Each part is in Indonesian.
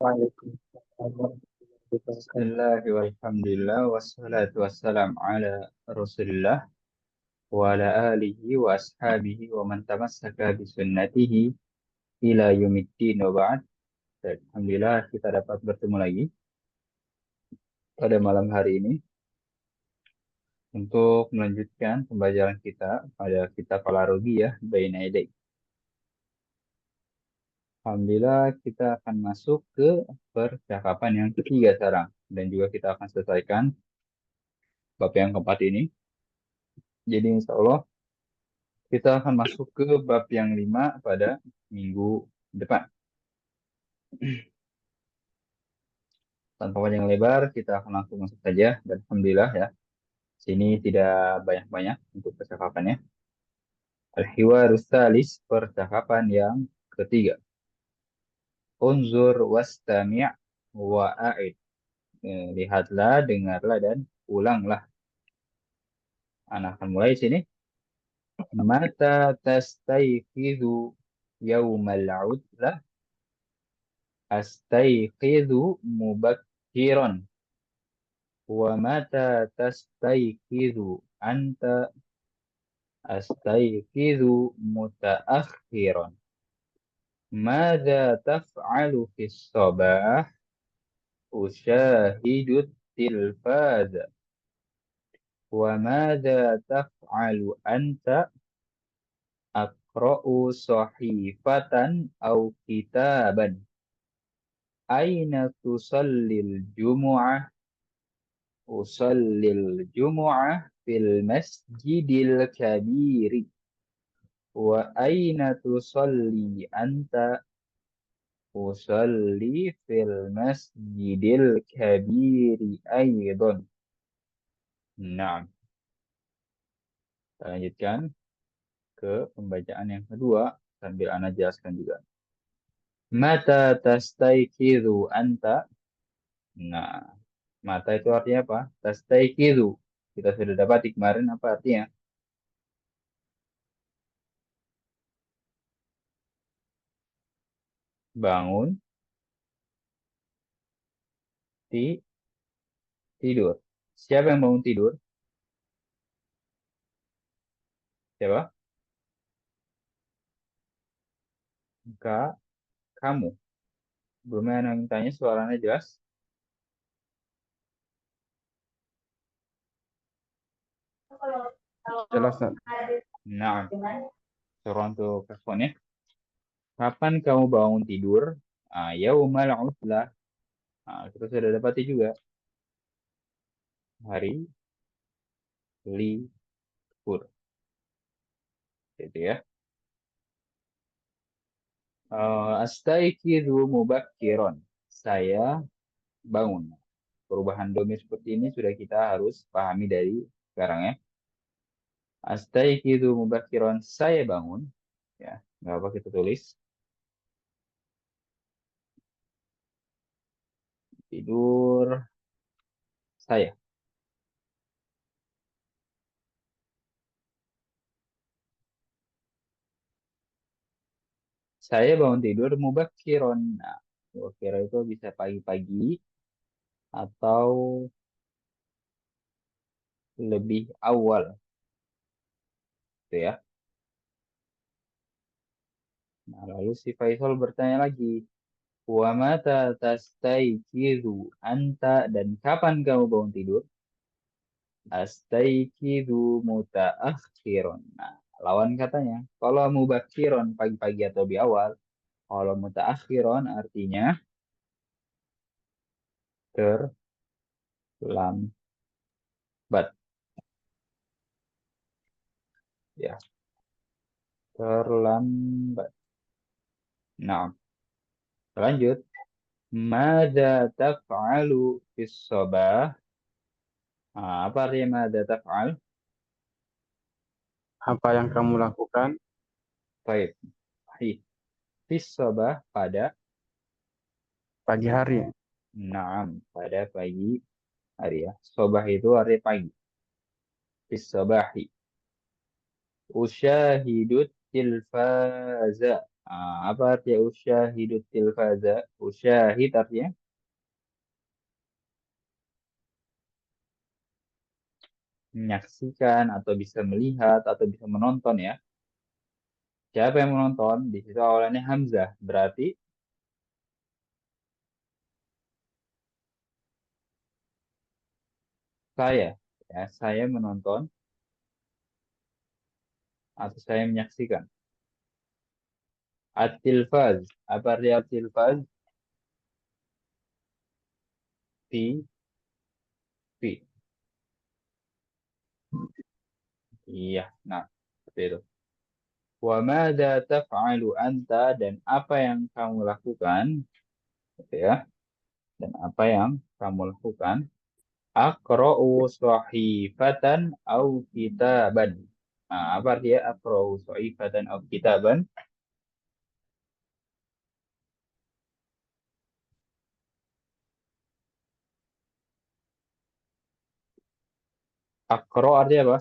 Waalaikumsalam. Bismillah walhamdulillah wassalatu wassalam ala rasulillah wa ala alihi wa ashabihi wa man tamassaka bi sunnatihi ila yaumiddin wa ba'd. Alhamdulillah kita dapat bertemu lagi pada malam hari ini untuk melanjutkan pembelajaran kita pada kitab Al-Arabiyah Baina Yaday. Alhamdulillah kita akan masuk ke percakapan yang ketiga sekarang dan juga kita akan selesaikan bab yang keempat ini. Jadi insya Allah kita akan masuk ke bab yang 5 pada minggu depan. Tanpa panjang lebar, kita akan langsung masuk saja. Dan Alhamdulillah ya, sini tidak banyak-banyak untuk percakapannya. Al-Hiwarus Salis, percakapan yang ketiga. Unzur wastami' wa'a'id. Lihatlah, dengarlah, dan ulanglah. Anak akan mulai sini. Mata tastayqidhu yawmal 'udlah. Astayqidhu mubakkiran. Wa mata tastayqidhu anta. Astayqidhu mutaakhiran. Mada taf'alu fis sabah? Usyahidu tilfaza. Wa mada taf'alu anta? Aqra'u sahifatan au kitaban. Aina tusallil jumu'ah? Usallil jumu'ah fil masjidil kabiri. Wa aina tusalli anta? Usalli fil masjidil kabiri aydon. Nah, kita lanjutkan ke pembacaan yang kedua sambil Ana jelaskan juga. Mata tastayqidhu anta. Nah, mata itu artinya apa? Tastayqidhu. Kita sudah dapat kemarin apa artinya? Bangun, tidur. Siapa yang bangun tidur? Siapa? Kamu. Belum ada yang tanya, suaranya jelas? Jelas, Ustaz. Nah, suruh untuk responnya. Kapan kamu bangun tidur? Yaumal utlah. Kita sudah dapati juga. Hari libur. Gitu ya. Astaikidu mubakkiron. Saya bangun. Perubahan domir seperti ini sudah kita harus pahami dari sekarang ya. Astaikidu mubakkiron. Saya bangun. Ya, nggak apa kita tulis. Tidur saya. Saya bangun tidur mubakkiron. Nah, mubakkiron itu bisa pagi-pagi atau lebih awal. Gitu ya. Nah, lalu si Faisal bertanya lagi, wa mata tastayqidhu anta, dan kapan kamu bangun tidur? Astayqidhu mutaakhiron. Nah, lawan katanya, kalau mubakkiron pagi-pagi atau lebih awal, kalau mutaakhiron artinya terlambat. Ya, terlambat. Nah, lanjut. Mada taf'alu fis sabah? Apa artinya mada taf'al? Apa yang kamu lakukan? Baik. Fis sabah pada Pagi hari. naam pada pagi hari ya. Sabah itu artinya pagi. Fis sabahi. Usyahidut tilfaza. Apa artinya usyahidut tilfaza? Usyahid artinya menyaksikan atau bisa melihat atau bisa menonton ya. Siapa yang menonton? Di situ awalannya Hamzah. Berarti saya. Ya, saya menonton atau saya menyaksikan. At-tilfaz. Apa artinya at-tilfaz? TV. Iya, nah, seperti itu. Wa madza taf'alu anta dan apa yang kamu lakukan, gitu ya. Dan apa yang kamu lakukan? Aqra'u sahifatan au kitaban. Nah, apa artinya aqra'u sahifatan au kitaban? Aqra artinya apa?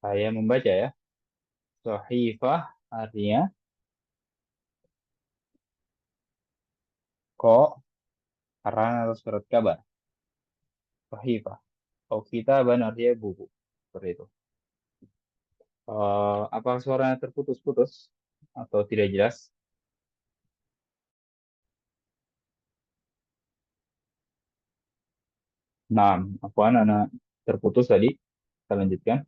Saya membaca ya. Sahifah artinya kok karena atau surat kabar. Sahifah. Au kitaban artinya buku. Seperti itu. Apa suaranya terputus-putus atau tidak jelas? Nah, apa anak terputus tadi? Kita lanjutkan.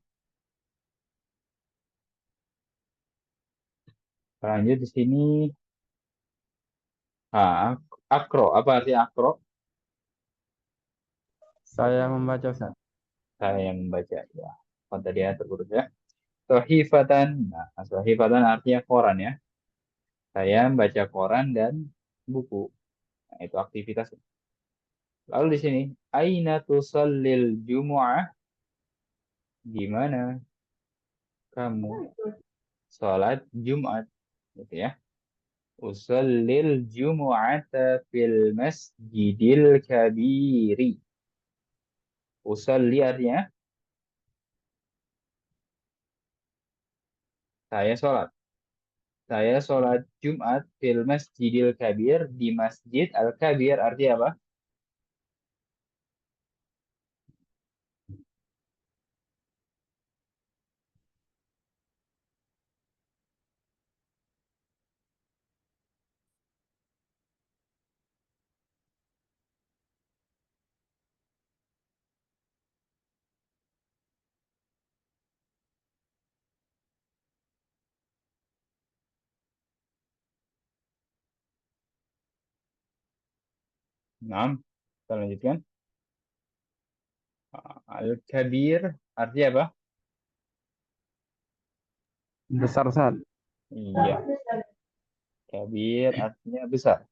Kita lanjut di sini. Akro. Apa artinya akro? Saya membaca Ustaz. Saya yang membaca. Ya, apa tadi ya terputus ya? Sohifatan. Nah, sohifatan artinya koran ya. Saya membaca koran dan buku. Nah, itu aktivitas. Lalu di sini, aina tusallil jumu'ah? Di mana kamu sholat Jumat? Gitu ya. Usallil jumu'ata fil masjidil kabiri. Usalli artinya saya sholat. Saya sholat Jumat fil masjidil kabir di masjid al-kabir artinya apa? Nah, kita lanjutkan. Al-kabir artinya apa? Besar Ustaz. Iya, kabir artinya besar.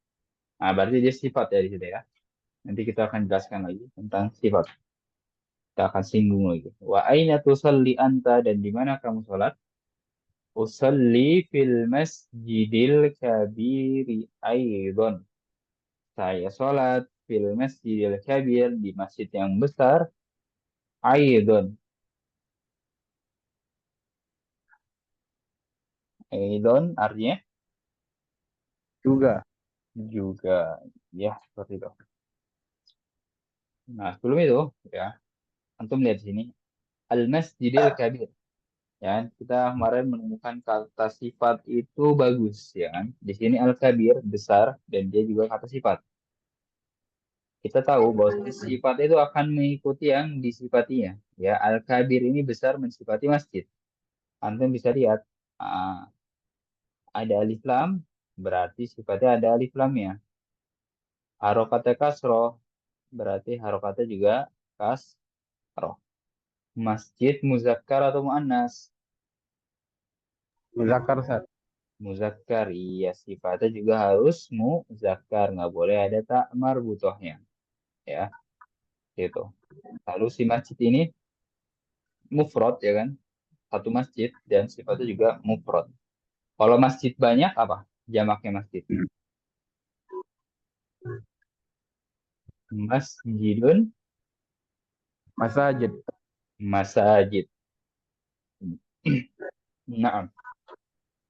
Nah, berarti dia sifat ya di situ ya. Nanti kita akan jelaskan lagi tentang sifat. Kita akan singgung lagi. Wa aina tusalli anta dan di mana kamu sholat? Usalli fil masjidil kabiri aidon. Saya sholat fil masjidil kabir di masjid yang besar aidon. Aidon artinya Juga. juga. Ya, seperti itu. Nah, sebelum itu, ya, antum lihat di sini. Al-masjidil kabir. Ya, kita kemarin menemukan kata sifat itu bagus, ya kan? Di sini al-kabir besar dan dia juga kata sifat. Kita tahu bahwa sifat itu akan mengikuti yang disifatinya. Ya, al-kabir ini besar mensifati masjid. Antum bisa lihat ah, ada alif lam, berarti sifatnya ada alif lamnya. Harokatnya kasroh, berarti harokatnya juga kasroh. Masjid muzakkar atau muannas? Muzakkar Ustaz. Muzakkar, iya sifatnya juga harus muzakkar, nggak boleh ada tak marbutohnya, ya, gitu. Lalu si masjid ini mufrad ya kan, satu masjid dan sifatnya juga mufrad. Kalau masjid banyak apa? Jamaknya masjid. Masjidun, Masajid. masajid. Naam.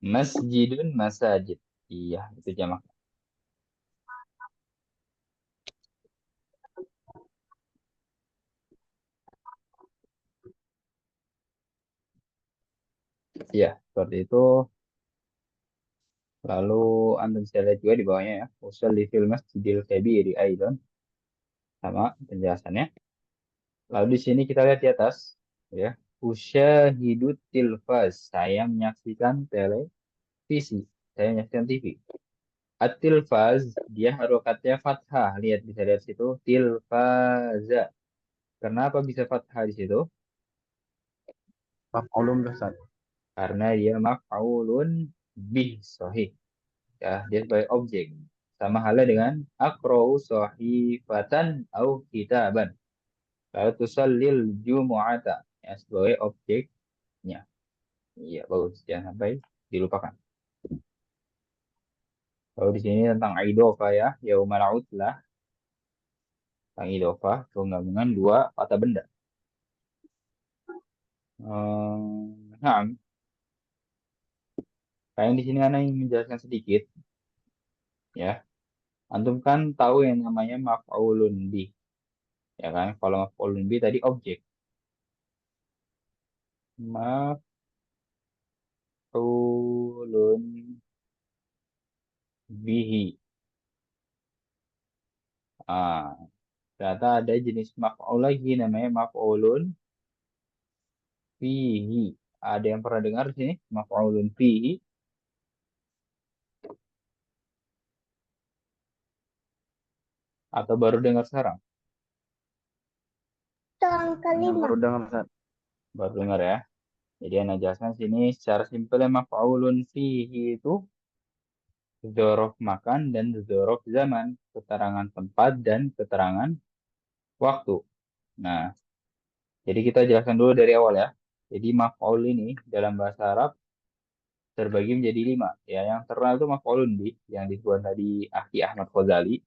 Masjidun masajid. Iya, itu jamak. Iya, seperti itu. Lalu Anda bisa lihat juga di bawahnya ya. Usalli fil masjidil kabiri aidan. Sama penjelasannya. Lalu di sini kita lihat di atas. Ya. Usyahidut tilfaz. Saya menyaksikan televisi. Saya menyaksikan TV. At-tilfaz, dia harokatnya fathah. Lihat, bisa lihat situ. Tilfaza. Kenapa bisa fathah di situ? Maf'ulun bih Ustaz. Karena dia maf'ulun bih sahih. Ya, dia sebagai objek. Sama halnya dengan akra'u sahifatan au kitaban. Lalu tusallil jumu'ata. Ya, sebagai objeknya. Iya, bagus. Jangan sampai dilupakan. Lalu di sini tentang idofah ya. Yaumal utlah. Tentang idofah. Penggabungan dua kata benda. Nah, kayak di sini Ana ingin menjelaskan sedikit. Ya, antum kan tahu yang namanya maf'ulun bih. Ya kan? Kalau maf'ulun bih tadi objek. Maf'ulun bihi. Ah, ternyata ada jenis maf'ul lagi namanya maf'ulun fihi. Ada yang pernah dengar sini maf'ulun fihi atau baru dengar sekarang? Yang baru dengar Ustaz. Baru dengar ya. Jadi Anda jelaskan sini secara simpel maf'ulun fihi itu dzaraf makan dan dzaraf zaman, keterangan tempat dan keterangan waktu. Nah, jadi kita jelaskan dulu dari awal ya. Jadi maf'ul ini dalam bahasa Arab terbagi menjadi lima. Ya, yang terkenal itu maf'ulun bi, yang disebut tadi Aki Ahmad Ghazali.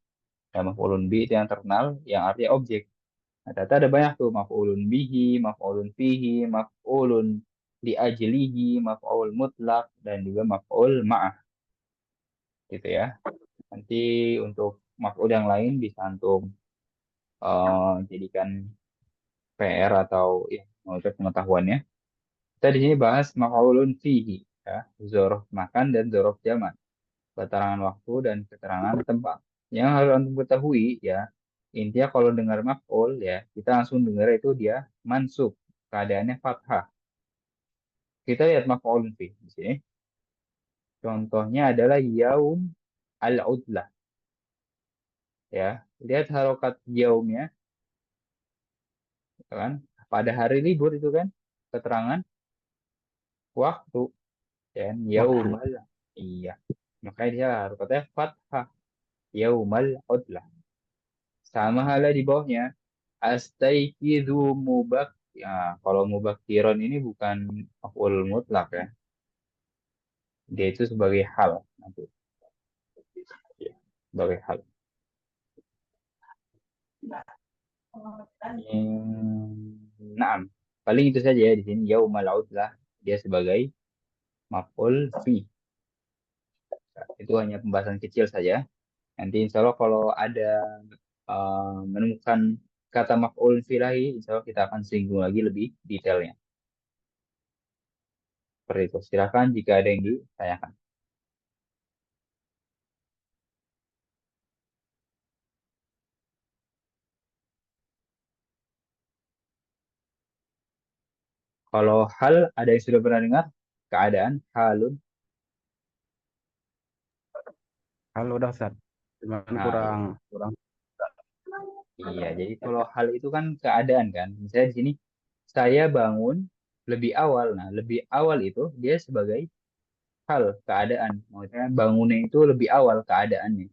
Ya, maf'ulun bi itu yang terkenal, yang artinya objek. Nah, ternyata ada banyak tuh maf'ulun bihi, maf'ulun fihi, maf'ulun li ajlihi, maf'ul mutlak, dan juga maf'ul ma'ah. Gitu ya. Nanti untuk maf'ul yang lain bisa antum jadikan PR atau ya, untuk pengetahuannya. Kita di sini bahas maf'ulun fihi, ya, zorof makan dan zorof zaman, keterangan waktu dan keterangan tempat. Yang harus antum ketahui ya, intinya kalau dengar maf'ul ya, kita langsung dengar itu dia mansub, keadaannya fathah. Kita lihat maf'ulun fihi di sini. Contohnya adalah yaum al-udlah ya. Lihat harokat yaumnya kan, pada hari libur itu kan keterangan waktu dan Waktu. yaumal, iya, makanya dia harokatnya fathah, yaumal udlah. Sama halnya di bawahnya astaikidu mubak, ya kalau mubakiron ini bukan maf'ul mutlak ya, dia itu sebagai hal nanti ya, sebagai hal. Nah, paling itu saja ya di sini yaumal udlah dia sebagai maf'ul fi. Itu hanya pembahasan kecil saja. Nanti insya Allah kalau ada menemukan kata maf'ul filahi, insya Allah kita akan singgung lagi lebih detailnya. Seperti itu. Silakan jika ada yang ditanyakan. Kalau hal ada yang sudah pernah dengar, keadaan halun. Halo udah Ustaz. Cuman Nah, kurang iya. kurang Iya, jadi kalau hal itu kan keadaan kan. Misalnya di sini saya bangun lebih awal. Nah, lebih awal itu dia sebagai hal, keadaan. Maksudnya bangunnya itu lebih awal keadaannya.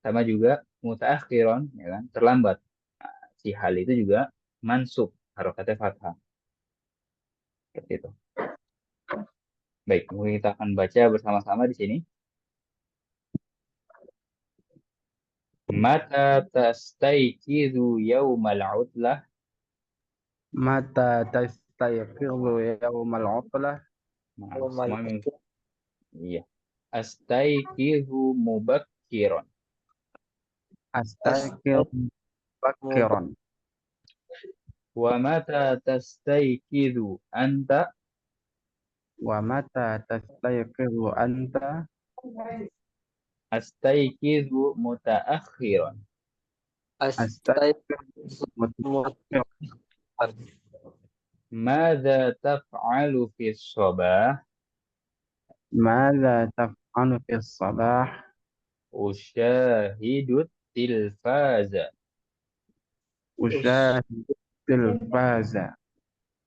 Sama juga mutaakhiron, ya kan, terlambat. Nah, si hal itu juga mansub, harokatnya fathah. Seperti itu. Baik, mungkin kita akan baca bersama-sama di sini. Mata tastaikidu yaumal utlah. mata tastayqizu yaumal utlah. Nah, Yaumal semua iya. Astaiqizu mubakkiron. Astaghfir bakiron. Wa mata tastaiqizu anta. Wa mata tastayqizu anta. Astaiqizu mutaakhiron. Astaghfir mutaakhiran. Madza taf'alu fi sabah? Madza taf'alu fi sabah? Usyahidu tilfaza. Usyahidu tilfaza.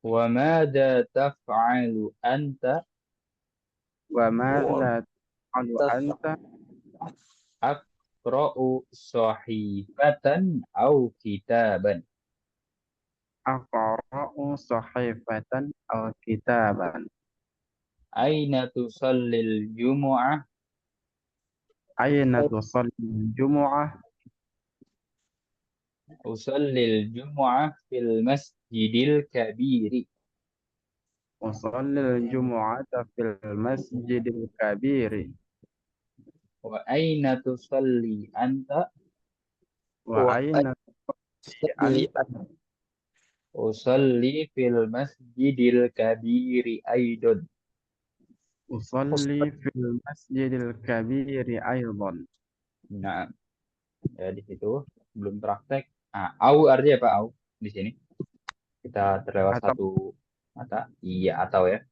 Wa madza taf'alu anta? Wa madza taf'alu anta? Aqra'u sahifatan au kitaban. Aqra'u sahifatan aw kitaban. Aina tusallil jumu'ah? Aina tusalli jumu'ah? Usallil jumu'ah fil masjidil kabiri. Usalli jumu'ata fil masjidil kabiri. Wa aina tusalli anta? Wa aina tusalli anta? Usalli fil masjidil kabiri aidon. Usalli fil masjidil kabiri aydan. Nah, ya di situ belum praktek. Nah, au artinya apa au di sini? Kita terlewat Atau satu kata. Iya atau ya.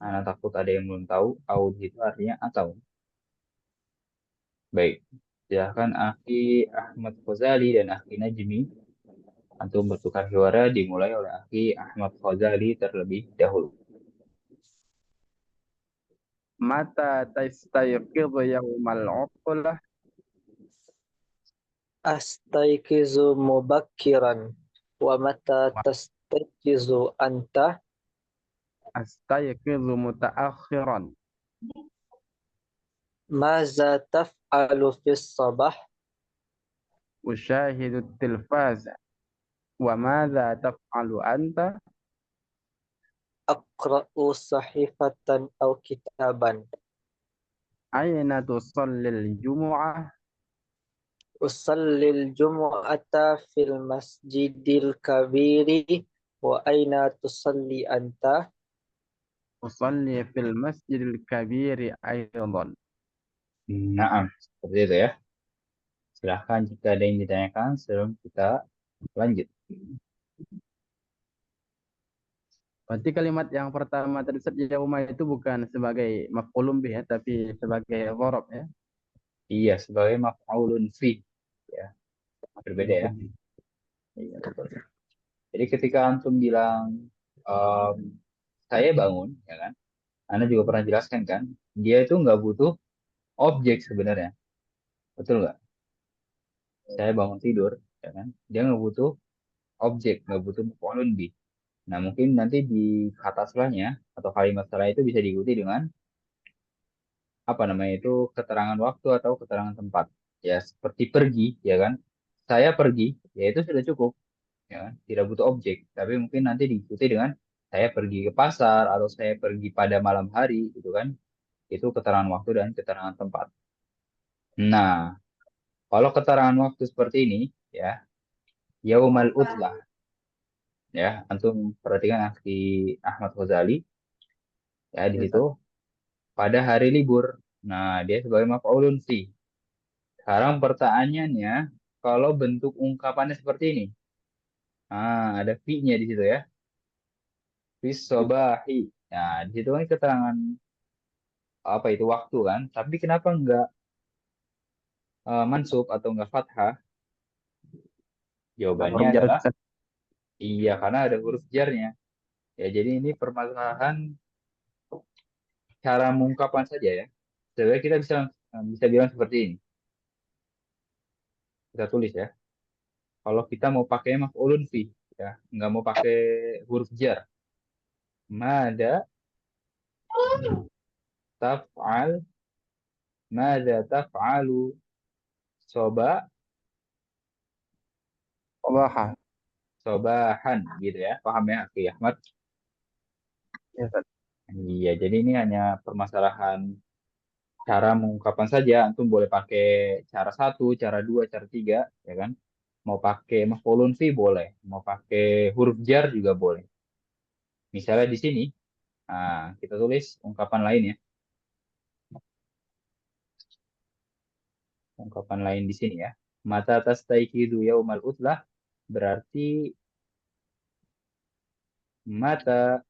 Anak takut ada yang belum tahu. Au di situ artinya atau. Baik. Silahkan Akhi Ahmad Ghazali dan Akhi Najmi antum bertukar suara dimulai oleh Akhi Ahmad Ghazali terlebih dahulu. mata tastayqizu yaumal uqlah? Astaikizu mubakkiran. Wa mata tastaikizu anta? Astayqizu mutaakhiran. Maza taf'alu fis sabah? Usyahidu tilfaza. Wa madza taf'alu anta? Aqra'u sahifatan aw kitaban. Aina tusallil jumu'ah? Usallil jumu'ata fil masjidil kabiri. Wa aina tusalli anta? Usalli fil masjidil kabiri aydan. Nah, seperti itu ya. Silahkan jika ada yang ditanyakan sebelum kita lanjut. Berarti kalimat yang pertama tadi Ustaz, yauma itu bukan sebagai maf'ulun bih ya, tapi sebagai dhorob ya. Iya, sebagai maf'ulun fi. Ya, berbeda ya. Maf'ulun bih. Iya, betul. Jadi ketika antum bilang em, saya bangun, ya kan? Anda juga pernah jelaskan kan, dia itu nggak butuh objek sebenarnya, betul nggak? Saya bangun tidur, ya kan? Dia nggak butuh objek, nggak butuh maf'ulun bih. Nah, mungkin nanti di kata setelahnya atau kalimat setelah itu bisa diikuti dengan apa namanya itu keterangan waktu atau keterangan tempat. Ya, seperti pergi, ya kan? Saya pergi, ya itu sudah cukup, ya kan? Tidak butuh objek. Tapi mungkin nanti diikuti dengan saya pergi ke pasar atau saya pergi pada malam hari, gitu kan? Itu keterangan waktu dan keterangan tempat. Nah, kalau keterangan waktu seperti ini, ya, yaumal utlah, ya, antum perhatikan Akhi Ahmad Ghazali, ya di Ya, situ Ustaz. pada hari libur. Nah, dia sebagai maf'ulun fi. Sekarang pertanyaannya, kalau bentuk ungkapannya seperti ini, ada fi-nya di situ ya, fi sobahi. Nah, di situ kan keterangan apa itu waktu kan, tapi kenapa enggak mansub atau enggak fathah? Nah, Jawabannya huruf jar adalah Ustaz. iya, karena ada huruf jarnya. Ya, jadi ini permasalahan cara mengungkapkan saja ya. Sebenarnya kita bisa bisa bilang seperti ini. Kita tulis ya. Kalau kita mau pakai maf'ulun fi, ya, nggak mau pakai huruf jar. Mada taf'al, mada taf'alu soba, Wabaha. sobahan gitu ya. Paham ya, Akhi Ahmad? Ya, Ustaz. Iya, jadi ini hanya permasalahan cara mengungkapkan saja. Antum boleh pakai cara satu, cara dua, cara tiga, ya kan? Mau pakai maf'ulun fi boleh, mau pakai huruf jar juga boleh. Misalnya di sini, kita tulis ungkapan lain ya. Ungkapan lain di sini ya. Mata tastaiqidu yaumal utlah berarti mata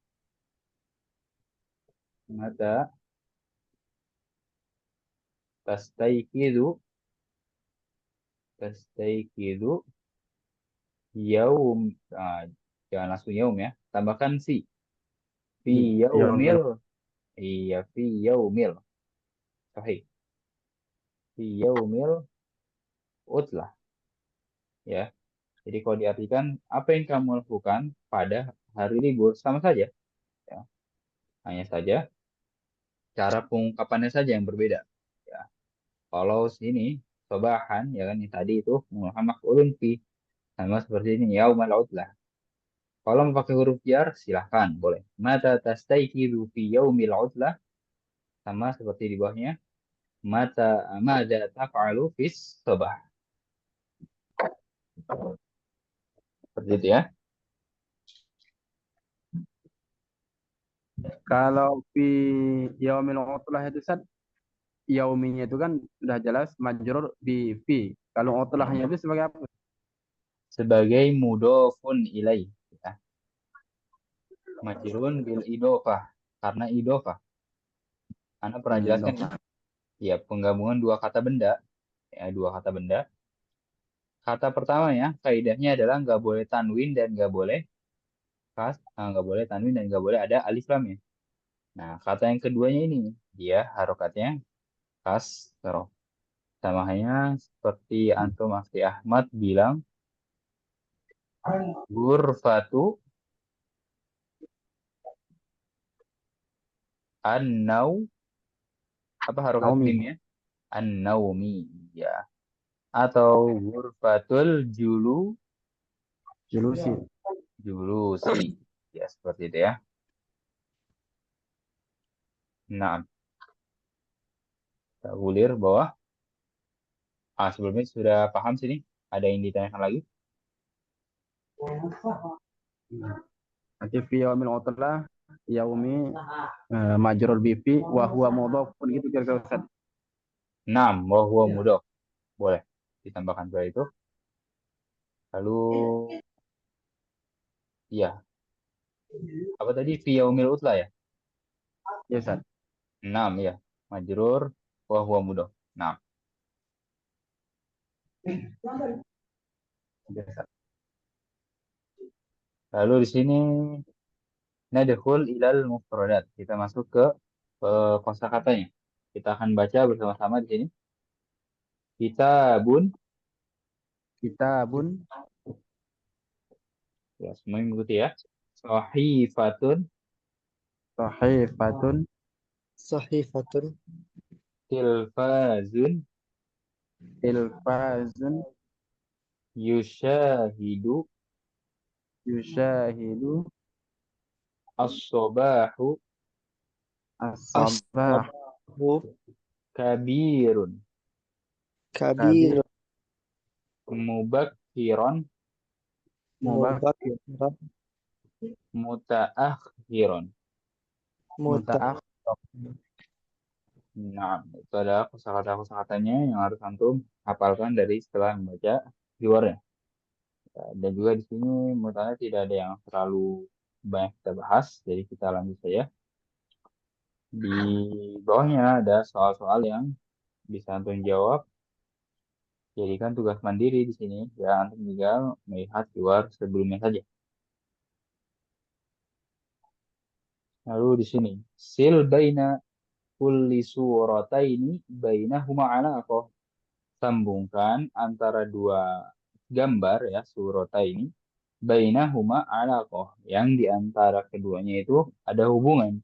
mata tastaiqidu tastaiqidu yaum, ah, jangan langsung yaum ya. Tambahkan fi Yaumil. yaumil, iya fi yaumil. Sahih. Fi yaumil utlah ya. Jadi kalau diartikan apa yang kamu lakukan pada hari libur sama saja ya. Hanya saja cara pengungkapannya saja yang berbeda ya. Kalau sini sobahan ya kan yang tadi itu Muhammad ulun fi sama seperti ini yaumal utlah. Kalau mau pakai huruf jar silahkan boleh. Mata tastaiqidu fi yaumil utlah sama seperti di bawahnya. Mada taf'alu fis sobah. Seperti itu ya. Kalau fi yaumil utlah itu Sat, yauminya itu kan udah jelas majrur bi fi. Kalau utlahnya itu sebagai apa? Sebagai mudofun ilaih ya. Majrun bil idofah karena idofah. Anda pernah jelaskan ya? Idhofah. Ya, penggabungan dua kata benda. Ya, dua kata benda. Kata pertama ya, kaidahnya adalah nggak boleh tanwin dan nggak boleh nggak boleh tanwin dan nggak boleh ada alif lamnya. Nah, kata yang keduanya ini, dia harokatnya kasroh. Sama hanya seperti Antum Afti Ahmad bilang, gurfatu an-nau, apa harokat Naomi. mimnya? An-naumi, ya. Atau gurfatul Julusi. julusi. Ya, seperti itu ya. Nah, kita ulir bahwa sebelumnya sudah paham sini. Ada yang ditanyakan lagi? Nanti fi yaumil utlah yaumi majrur bi fi wa huwa mudhafun gitu kira-kira Ustaz. Naam, wa huwa mudhaf. Boleh ditambahkan setelah itu. Lalu, ya, apa tadi? Fi yaumil utla ya? Ya Ustaz. Naam, ya. Majrur wa huwa mudhaf. Naam. Ya, Ustaz. Lalu di sini nadkhul ilal mufradat. Kita masuk ke kosakatanya. Kita akan baca bersama-sama di sini. Kitabun, Kitabun ya semua mengikuti ya. Sahifatun, sahifatun Sahifatun. tilfazun, tilfazun yushahidu, yushahidu as-sobahu, as-sabah As-sabahu kabirun, kabir kabir mubakkiran, mubakir mubakkiran mutaakhiran. muta. mutaakhir. Nah, itu adalah kosakata-kosakatanya yang harus antum hafalkan dari setelah membaca keywordnya. Ya, dan juga di sini menurut saya tidak ada yang terlalu banyak kita bahas, jadi kita lanjut saja. Di bawahnya ada soal-soal yang bisa antum jawab. Jadikan tugas mandiri di sini, ya antum tinggal melihat keyword sebelumnya saja. Lalu di sini, sil baina kulli surataini bainahuma alaqah. Sambungkan antara dua gambar ya surata ini bainahuma alaqah yang di antara keduanya itu ada hubungan.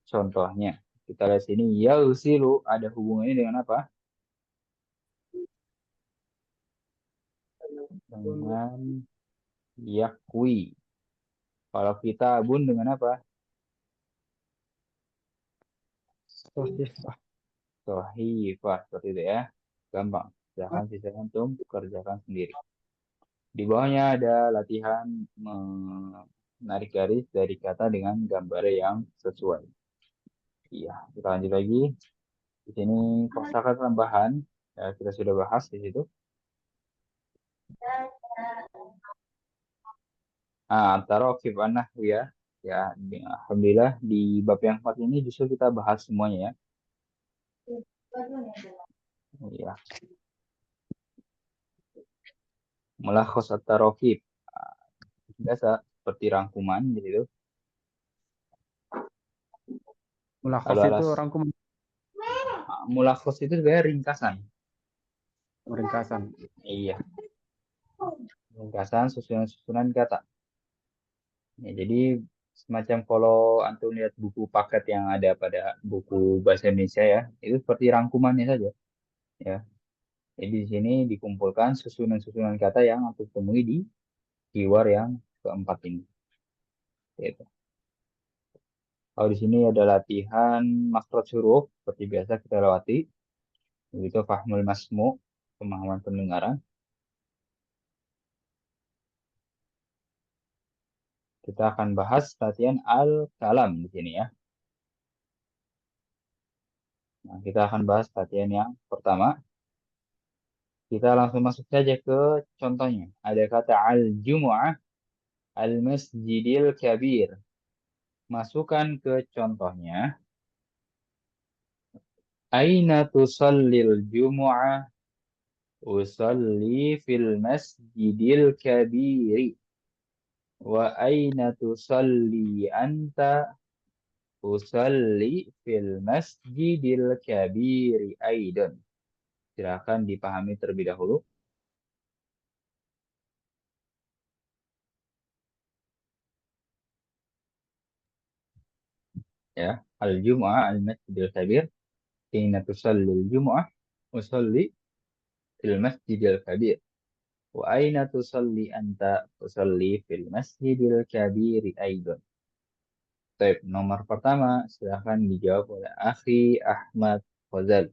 Contohnya kita lihat sini yausilu ada hubungannya dengan apa? Dengan yakwi. Kalau kita bun dengan apa? Sahifah. Sohifah, seperti itu ya. Gampang. Silahkan sisa antum kerjakan sendiri. Di bawahnya ada latihan menarik garis dari kata dengan gambar yang sesuai. Iya, kita lanjut lagi. Di sini kosakata tambahan. Ya, kita sudah bahas di situ. Antara Okif An-Nahwi ya. Ya, alhamdulillah di bab yang 4 ini justru kita bahas semuanya ya. Iya. Mulakhos at-tarokib. Biasa seperti rangkuman gitu. Mulakhas Kalau itu alas rangkuman mulakhos itu sebenarnya ringkasan. ringkasan. Iya, ringkasan susunan-susunan kata. Ya, jadi semacam kalau antum lihat buku paket yang ada pada buku bahasa Indonesia ya, itu seperti rangkumannya saja. Ya, jadi di sini dikumpulkan susunan-susunan kata yang antum temui di keyword yang keempat ini. Gitu. Kalau di sini ada latihan makhraj huruf seperti biasa kita lewati, yaitu fahmul masmu, pemahaman pendengaran. Kita akan bahas latihan al-kalam di sini ya. Nah, kita akan bahas latihan yang pertama. Kita langsung masuk saja ke contohnya. Ada kata al-jumu'ah al-masjidil kabir. Masukkan ke contohnya. Aina tusallil jumu'ah? Usalli fil masjidil kabiri. Wa aina tusalli anta? Usalli fil masjidil kabiri aidan. Silakan dipahami terlebih dahulu. Ya, al-jumu'ah al-masjidil kabir. Aina tusallil jumu'ah? Usalli fil masjidil kabir. Wa aina tusalli anta? Tusalli fil masjidil kabiri aidan. Baik, nomor pertama silahkan dijawab oleh Akhi Ahmad Fazal.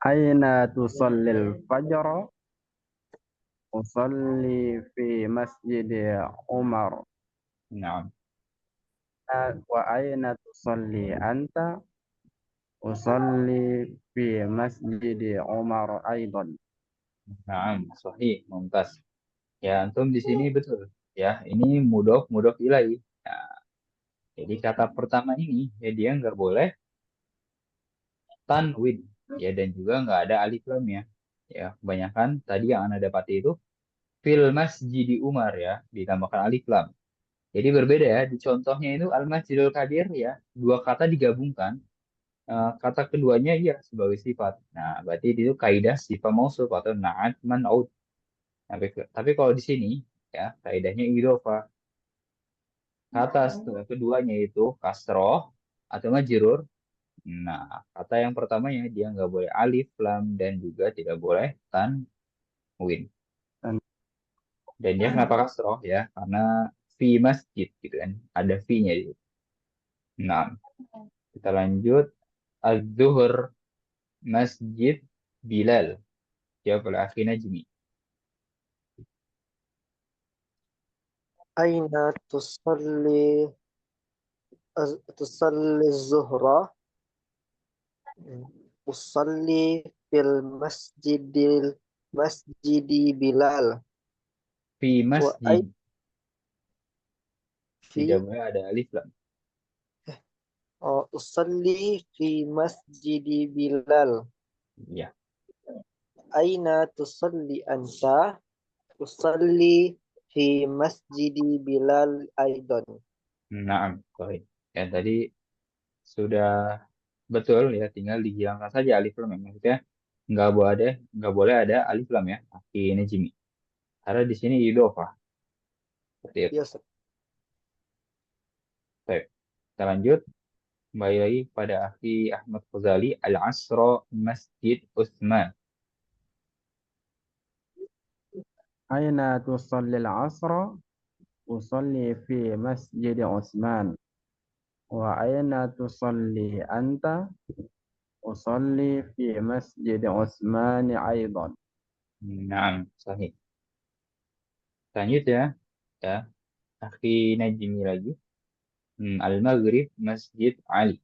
Aina tusallil fajra? Usalli fi masjid Umar. Nah, Wa aina tusalli anta? Usalli fi masjid Umar aidan. nah, sahih, mumtaz. Ya, antum di sini betul. Ya, ini mudhof mudhof ilaih. Nah, jadi kata pertama ini ya dia nggak boleh tanwin ya dan juga nggak ada alif lam ya. Ya, kebanyakan tadi yang anda dapati itu fil masjidi Umar ya ditambahkan alif lam. Jadi berbeda ya di contohnya itu al masjidul kabir ya dua kata digabungkan. Kata keduanya ya sebagai sifat. Nah, berarti itu kaidah sifat mausuf atau naat man'ud. Tapi kalau di sini ya kaidahnya idhofah. Kata setelah keduanya itu kasroh atau majrur. Nah, kata yang pertamanya dia nggak boleh alif, lam, dan juga tidak boleh tanwin. Dan Dan dia kenapa kasroh ya? Karena fi masjid gitu kan. Ada fi-nya di situ. Nah, kita lanjut. Az-zuhur masjid Bilal. Jawab oleh Akhi Najmi. Aina tusalli zuhra? Usalli fil masjidi Bilal. Fi Wa ay masjid. Tidak fi boleh ada alif lam. usalli fi masjidi Bilal. Ya. Aina tusalli anta? Usalli fi masjidi Bilal aidan. Nah, baik. Ya, tadi sudah betul ya, tinggal dihilangkan saja alif lam. Maksudnya nggak boleh ada alif lam ya. Akhi Najmi. Karena di sini idhofah. Seperti itu. Ya, Ustaz. Baik. Kita lanjut. Kembali lagi pada Akhi Ahmad Ghazali. Al-Asra Masjid Utsman. aina tusallil asra? usalli fi masjid Utsman. Wa aina tusalli anta? Usalli fi masjid Utsman aidan. Naam, sahih. Lanjut ya. Ya, akhi Najmi lagi. Al-Maghrib Masjid Ali.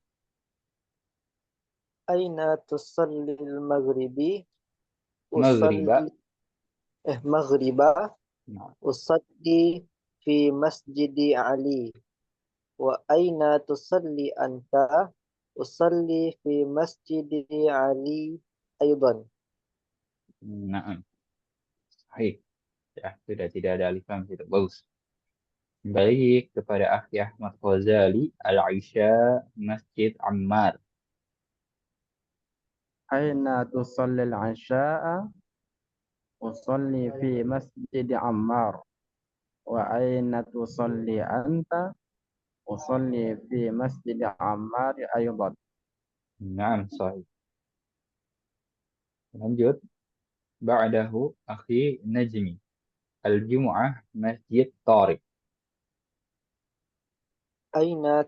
Aina tusalli al-maghribi? Maghriba. Usalli maghriba. Nah, Usalli fi masjidi Ali. Wa aina tusalli anta? Usalli fi masjidi Ali aydan. naam, sahih. Ya, sudah tidak ada alif lam situ. Bagus. Baik kepada akhi Ahmad Ghazali, Al-Aisha Masjid Ammar. Aina tusalli al-'isha'a? Usalli fi masjid Ammar. Wa aina tusalli anta? Usalli fi masjid Ammar aydan. Naam, sahih. Lanjut. Ba'dahu akhi Najmi. Al-Jum'ah Masjid Tariq. Aina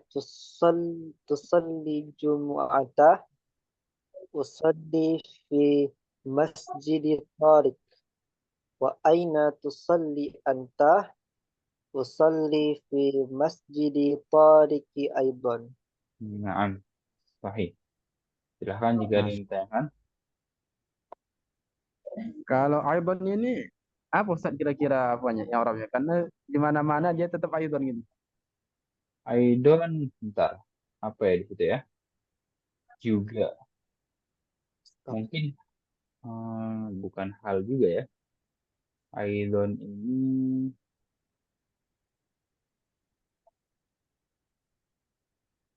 tusalli jumu'ata? Usalli fi masjidi Tariq. Wa aina tusalli anta? Usalli fi masjidi Tariqi aydan. Naam, sahih. Silahkan jika ada Nah, yang ditanyakan. kalau aidan ini apa Ustaz kira-kira apanya yang Arabnya? Karena di mana-mana dia tetap aidan gitu. Aidon, bentar. Apa ya di situ ya? Juga. Mungkin bukan hal juga ya. Aidon ini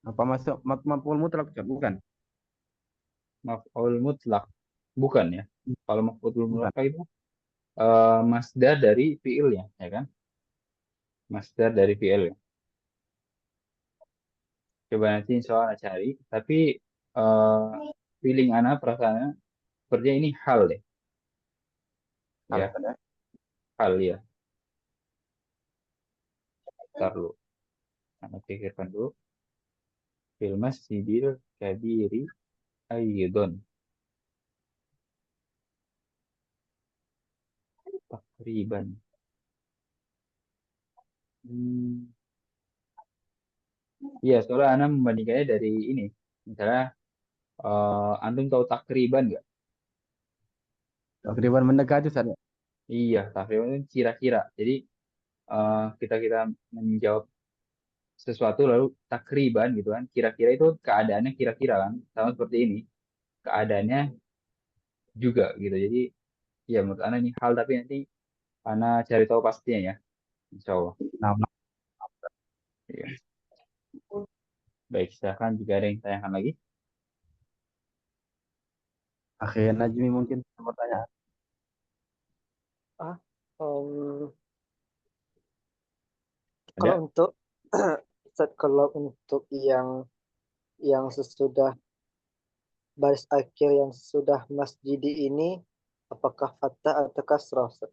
Apa masuk maf'ul mutlak Ustaz? Bukan. maf'ul mutlak. Bukan ya. Kalau maf'ul Bukan. mutlak itu masdar dari fiilnya, ya kan? Masdar dari fiil. Coba nanti insya Allah cari. Tapi eh feeling anak perasaannya sepertinya ini hal deh. Hal Ya, Ustaz ya. hal ya. Ntar dulu. Anak pikirkan dulu. Fil masjidil kabiri ayyidun. Takriban. Hmm. Iya, soalnya Ana membandingkannya dari ini. Misalnya, antum tahu takriban nggak? Takriban mendekati Ustaz ya. Iya, takriban itu kira-kira. Jadi kita kita menjawab sesuatu lalu takriban gitu kan. Kira-kira itu keadaannya kira-kira kan. Sama seperti ini. Keadaannya juga gitu. Jadi, ya menurut Ana ini hal tapi nanti Ana cari tahu pastinya ya. Insya Allah. Nah, Iya. Baik, silahkan jika ada yang tanyakan lagi. akhir Najmi mungkin pertanyaan. Ah, um, kalau Ada? untuk Ustaz, kalau untuk yang sesudah baris akhir yang sesudah masjidi ini apakah fathah atau kasrah Ustaz?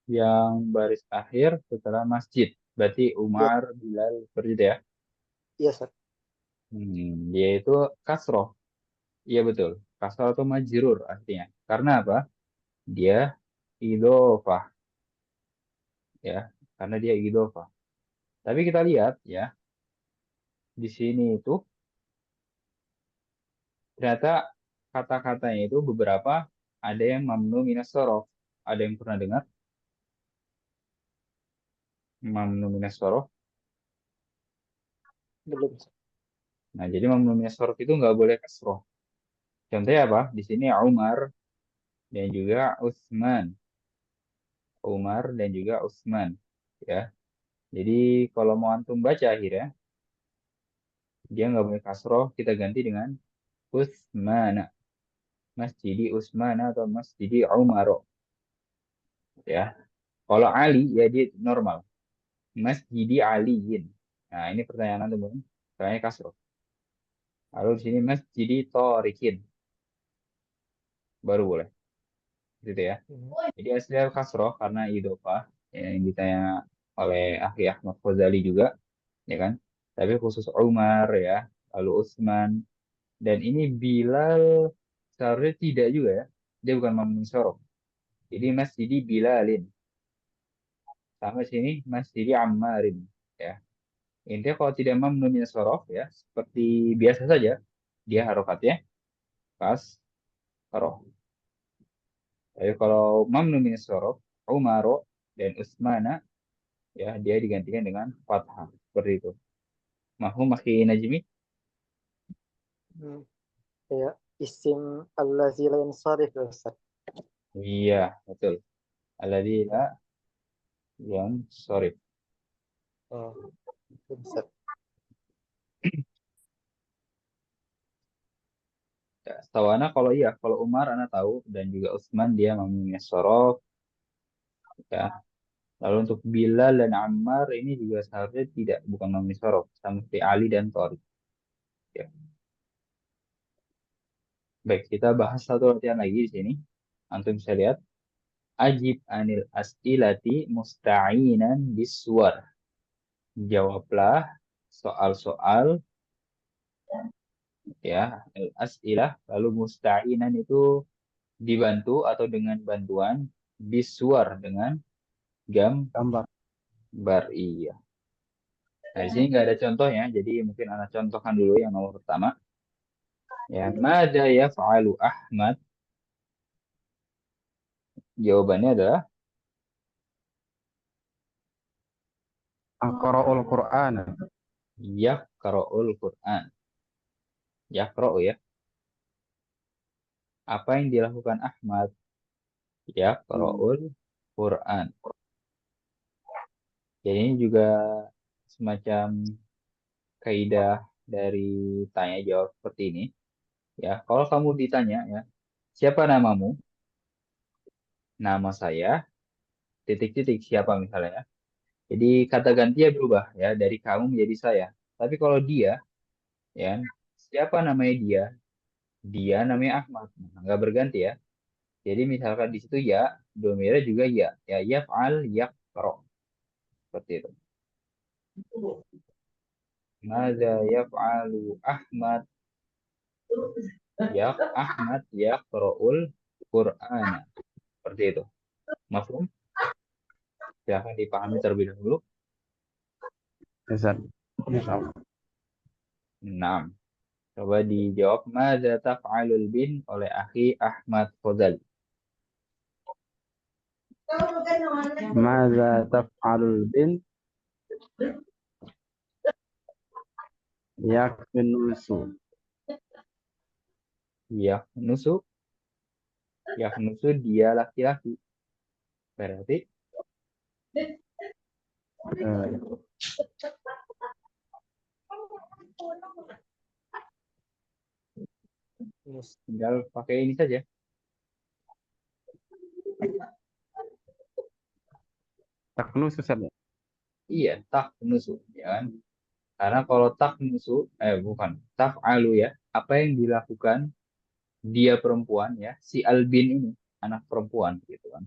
Yang baris akhir setelah masjid. Berarti Ya, Umar, Bilal, seperti itu ya. iya Ustaz. Dia itu kasroh. Iya betul. Kasroh atau majrur artinya. Karena apa? Dia idofah. Ya. Karena dia idofah. Tapi kita lihat ya. Di sini itu ternyata kata-katanya itu beberapa ada yang mamnu minas sorof. Ada yang pernah dengar? Mamnu minas sorof. Belum Ustaz. Nah, jadi mamnu minas sorof itu nggak boleh kasroh. Contohnya apa? Di sini Umar dan juga Utsman. Umar dan juga Utsman. Ya. Jadi kalau mau antum baca akhirnya, dia nggak boleh kasroh, kita ganti dengan Utsmana. Masjidi Utsmana atau Masjidi Umar. Ya. Kalau Ali, ya dia normal. Masjidi Aliyin. Nah, ini pertanyaan antum. Pertanyaan kasroh. Lalu di sini Masjidi Torikin. Baru boleh. Gitu ya. Hmm. Jadi aslinya kasroh karena idofah. Ya, yang ditanya. oleh Akhi Ahmad Ghazali juga, ya kan? Tapi khusus Umar ya, lalu Utsman, dan ini Bilal seharusnya tidak juga ya. Dia bukan Mamun Syaraf. Jadi Masjidi Bilalin. Sama sini Masjidi Ammarin ya. Intinya kalau tidak mamnu sorof ya, seperti biasa saja, dia harokatnya pas roh. Tapi kalau mamnu sorof, Umaro dan Usmana ya dia digantikan dengan fathah seperti itu. Mahum Akhi Najmi? Hmm, ya, isim allazi la yansarif ya, Ustaz. Iya, betul. Alladzina yang sorry. Oh, Ustaz. Ya, setahu Ana kalau iya, kalau Umar Ana tahu dan juga Utsman dia mamnu sorof ya. Lalu untuk Bilal dan Ammar ini juga seharusnya tidak bukan mamnu sorof, sama seperti Ali dan Thoriq. Ya. Baik, kita bahas satu latihan lagi di sini. Antum bisa lihat. Ajib anil as'ilati musta'inan biswar. Jawablah soal-soal ya, as'ilah lalu musta'inan itu dibantu atau dengan bantuan biswar dengan Gambar. gambar iya. Nah, di sini nggak ada contohnya, jadi mungkin anak contohkan dulu yang nomor pertama. Ya, mada yaf'alu Ahmad? Jawabannya adalah Aqra'ul Qur'an. yaqra'ul Qur'an. Yaqra'u ya. Apa yang dilakukan Ahmad? Yaqra'ul Quran. Jadi ini juga semacam kaidah dari tanya jawab seperti ini. Ya, kalau kamu ditanya ya, siapa namamu? Nama saya, titik-titik siapa misalnya ya. Jadi kata gantinya berubah ya dari kamu menjadi saya. Tapi kalau dia, ya, siapa namanya dia? Dia namanya Ahmad. Nah, nggak berganti ya. Jadi misalkan di situ ya, domirnya juga ya. Ya, yaf'al, yaqra. Seperti itu. Mada yaf'alu Ahmad? Ya Ahmad yaqra'ul Qur'ana. Seperti itu. Mafhum? Silahkan dipahami terlebih dahulu. Ustaz. Insyaallah. Nah, coba dijawab. Mada taf'alul bin oleh akhi Ahmad Fadal. Maza taf'alul bint yaknusu. Yahnusu. Yahnusu dia laki-laki. Berarti Eh, Mus- tinggal pakai ini saja. Taknusu Ustaz. Iya, taknusu. Ya kan? Karena kalau taknusu, bukan, taf'alu ya. Apa yang dilakukan dia perempuan ya, si Albin ini, anak perempuan gitu kan.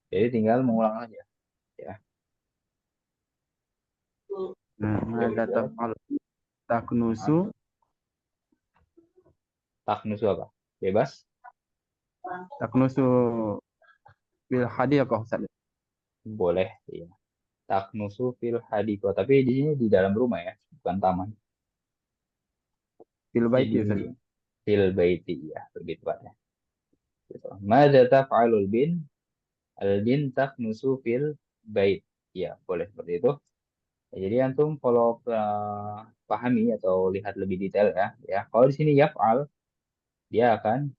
Jadi tinggal mengulang aja. Ya. Nah, Coba maza dijawab. taf'al taknusu Taknusu apa? Bebas? taknusu bil hadiqah Ustaz. Boleh. Iya. Taknusu fil hadiko. Tapi di sini di dalam rumah ya, bukan taman. Bil Jadi baiti Ustaz. fil baiti ya, lebih tepatnya. Gitu. Mada taf'alul bin? Al bin taknusu fil bait. Ya, boleh seperti itu. Ya, jadi antum kalau pahami atau lihat lebih detail ya, ya. Kalau di sini yaf'al, dia akan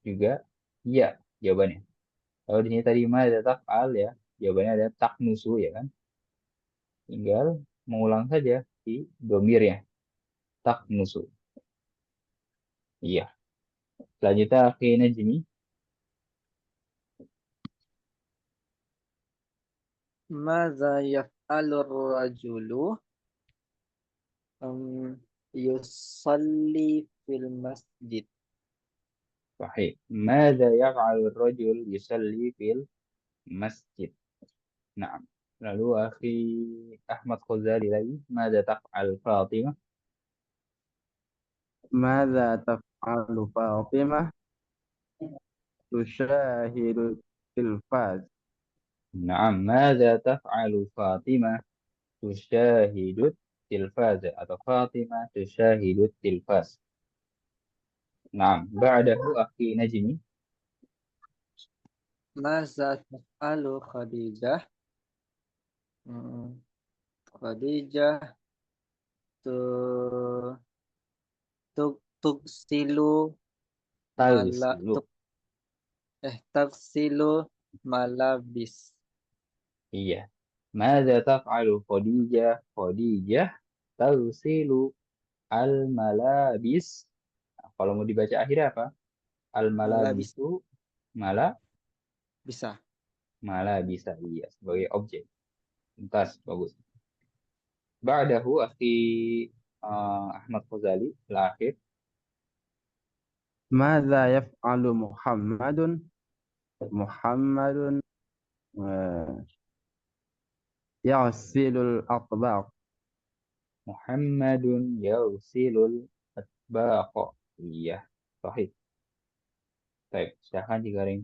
juga iya jawabannya. Kalau di sini tadi mada taf'al ya, jawabannya ada taknusu ya kan. Tinggal mengulang saja di domirnya. Taknusu. Iya. Selanjutnya akhi Najmi. Maza yaf'alur rajulu yusalli fil masjid. Sahih. Mada yaf'alu rajul yusalli fil masjid. Nah. Lalu akhi Ahmad Khuzali lagi. Mada taf'al Fatimah? ماذا تفعل فاطمة تشاهد التلفاز Naam. Mada taf'alu Fatimah? Tusyahidut tilfaz. Atau Fatimah tusyahidut tilfaz. Naam. Ba'dahu akhi Najmi. Maza taf'alu Khadijah? Hmm, Khadijah tu tuksilu mala Tagsilu. tuk taksilu malabis. Iya. Mada taf'alu Khadijah? Khadijah tagsilu al-malabis. Nah, kalau mau dibaca akhirnya apa? Malabis Al-malabisu mala bisa. mala bisa iya sebagai objek. Tuntas bagus. Ba'dahu akhi Ahmad Ghazali lahir. ماذا يفعل محمد محمد آه، يغسل الأطباق Muhammadun yausilul atbaqa. Iya, sahih. Baik, silahkan jika ada yang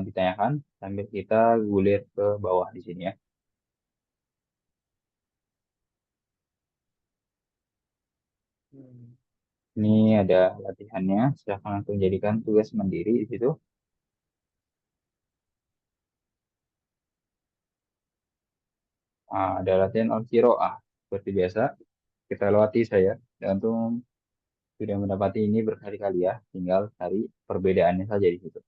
ditanyakan sambil kita gulir ke bawah di sini ya. Hmm. Ini ada latihannya, silahkan langsung jadikan tugas mandiri di situ. Ada latihan al-qiraah seperti biasa. Kita lewati saya dan untuk sudah mendapati ini berkali-kali ya, tinggal cari perbedaannya saja di situ.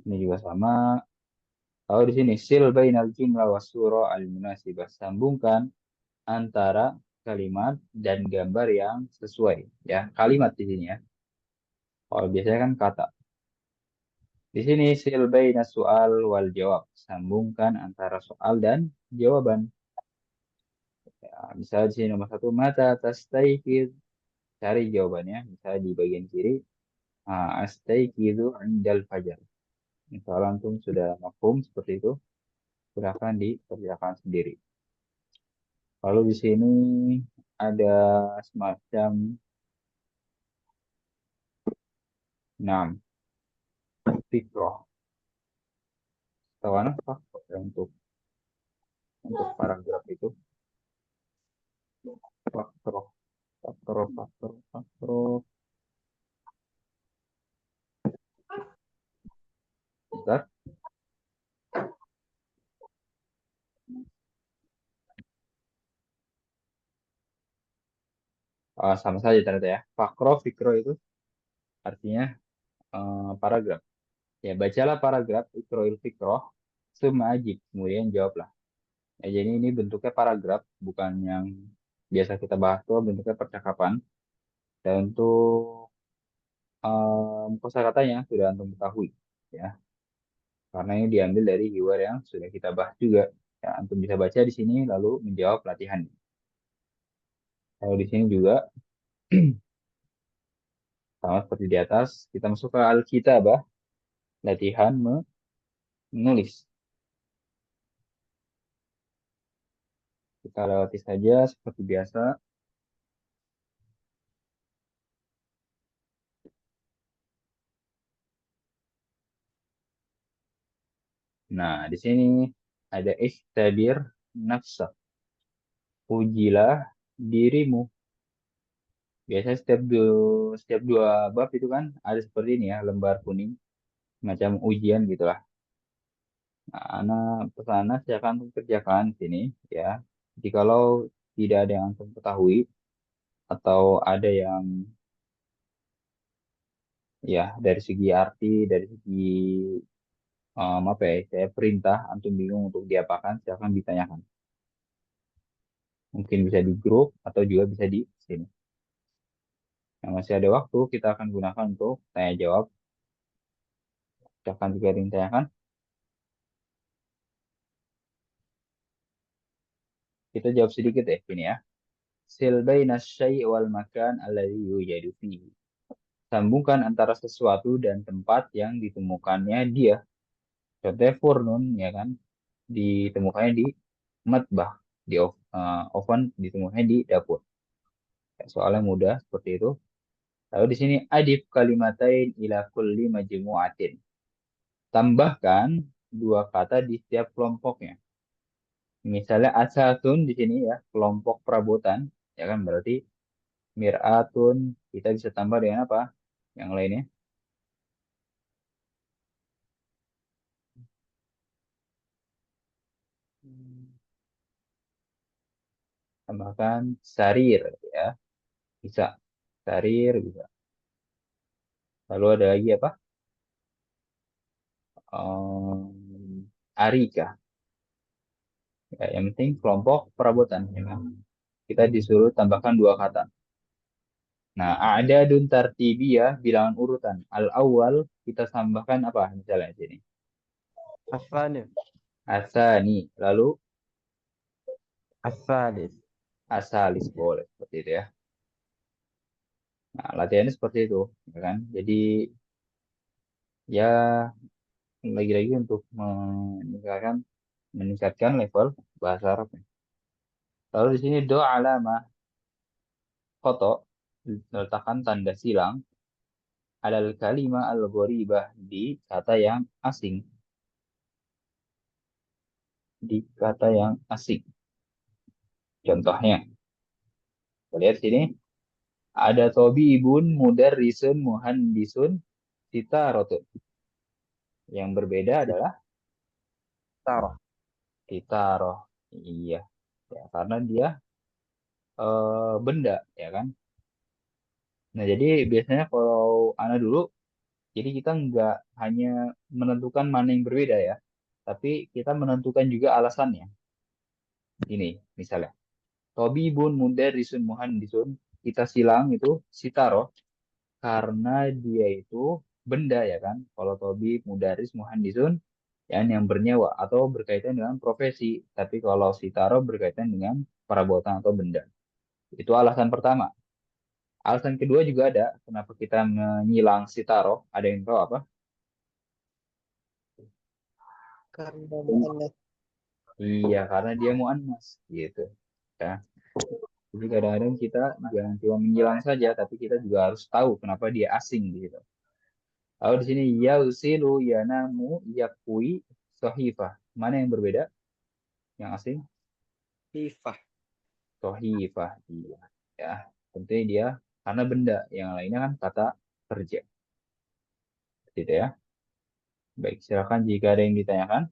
Ini juga sama. Kalau di sini sil bainal jumlah was surah al-munasibah, sambungkan antara kalimat dan gambar yang sesuai ya. Kalimat di sini ya. Kalau biasanya kan kata. Di sini sil bainas soal wal jawab, sambungkan antara soal dan jawaban. Ya, misalnya di sini nomor satu mata tastaikid, cari jawabannya. Misalnya di bagian kiri, astaikidu indal fajar. Kalau antum sudah mafhum seperti itu, silakan dikerjakan sendiri. Lalu di sini ada semacam 6 fikroh. Tahu apa untuk paragraf itu? Fakroh, fakroh. Bentar. Sama saja ternyata ya. Fakroh, fikroh itu artinya paragraf. Ya, bacalah paragraf ikroil fikroh, summa ajib, kemudian jawablah. Ya, jadi ini bentuknya paragraf, bukan yang biasa kita bahas tuh bentuknya percakapan. Dan untuk kosakatanya sudah antum ketahui, ya. Karena ini diambil dari hiwar yang sudah kita bahas juga. Ya, antum bisa baca di sini lalu menjawab latihan. Kalau di sini juga sama seperti di atas, kita masuk ke Alkitabah, latihan menulis. Kita lewati saja seperti biasa. Nah, di sini ada ikhtabir nafsa. Ujilah dirimu. Biasanya setiap dua bab itu kan ada seperti ini ya, lembar kuning, macam ujian gitulah. Nah, anak pesan silakan untuk kerjakan di sini ya. Jikalau tidak ada yang antum ketahui atau ada yang ya dari segi arti, dari segi apa ya, saya perintah antum bingung untuk diapakan, silakan ditanyakan. Mungkin bisa di grup atau juga bisa di sini. Yang masih ada waktu kita akan gunakan untuk tanya jawab. Silakan juga ada yang ditanyakan. Kita jawab sedikit ya ini ya. Sil baina syai' wal makan alladhi yujadu fihi. Sambungkan antara sesuatu dan tempat yang ditemukannya dia. Contohnya furnun ya kan. ditemukannya di matbah, di oven ditemukannya di dapur. Ya, soalnya mudah seperti itu. Lalu di sini adif kalimatain ila kulli majmu'atin. Tambahkan dua kata di setiap kelompoknya. Misalnya asatun di sini ya, kelompok perabotan, ya kan berarti mir'atun kita bisa tambah dengan apa? Yang lainnya. Tambahkan sarir ya, bisa. Sarir bisa. Lalu ada lagi apa? Arika. Ya, yang penting kelompok perabotan. Ya kan? Kita disuruh tambahkan dua kata. Nah, ada dun tartibiyah bilangan urutan. Al-awwal kita tambahkan apa misalnya di sini? Asani, Asani. Lalu asalis. asalis boleh seperti itu ya. Nah, latihannya seperti itu, ya kan? Jadi ya lagi-lagi untuk meningkatkan level bahasa Arab. Lalu di sini do alamah foto letakkan tanda silang alal kalimah al-gharibah di kata yang asing, di kata yang asing. Contohnya, kita lihat sini ada tobibun mudarrisun muhandisun sitarotun. Yang berbeda adalah Taruh. sitaroh. Iya, ya, karena dia benda, ya kan? Nah, jadi biasanya kalau anak dulu, jadi kita nggak hanya menentukan mana yang berbeda ya, tapi kita menentukan juga alasannya. Ini, misalnya, Tobibun mudarrisun muhandisun, kita silang itu sitaro, karena dia itu benda ya kan. Kalau Tobi mudaris muhandisun, yang bernyawa atau berkaitan dengan profesi. Tapi kalau sitaro berkaitan dengan perabotan atau benda. Itu alasan pertama. Alasan kedua juga ada, kenapa kita menyilang sitaro. Ada yang tahu apa? Karena mu'annas. Iya, karena dia muannas gitu. Ya. Jadi kadang-kadang kita jangan cuma menyilang saja, tapi kita juga harus tahu kenapa dia asing gitu. Lalu di sini yausilu yanamu yakui sohifah. Mana yang berbeda? Yang asing? Hifah. Sohifah. Iya. Ya, tentunya dia karena benda. Yang lainnya kan kata kerja. Gitu ya. Baik, silakan jika ada yang ditanyakan.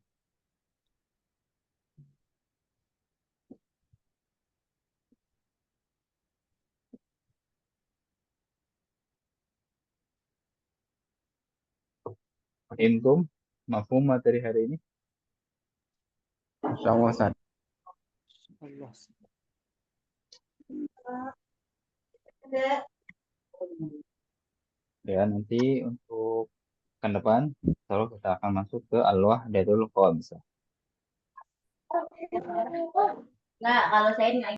Intum, mafhum materi hari ini. Insyaallah Ustaz. Allah. Ya, nanti untuk pekan depan, kalau kita akan masuk ke Al-Wahdatul Khamisah. Nggak, kalau saya nggak.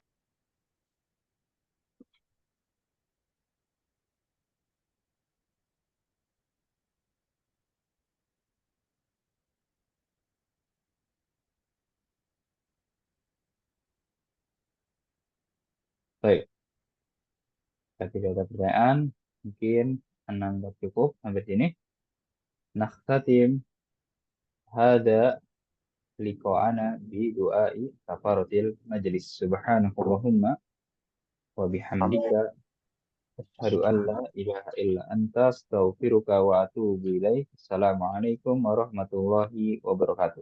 Baik, jika tidak ada pertanyaan, mungkin menambah cukup sampai sini. Nakhtatim hada liqa'ana bi du'ai kafaratil majlis. Subhanakallahumma wa bihamdika asyhadu an la ilaha illa anta astaghfiruka wa atubu ilaik. Assalamualaikum warahmatullahi wabarakatuh.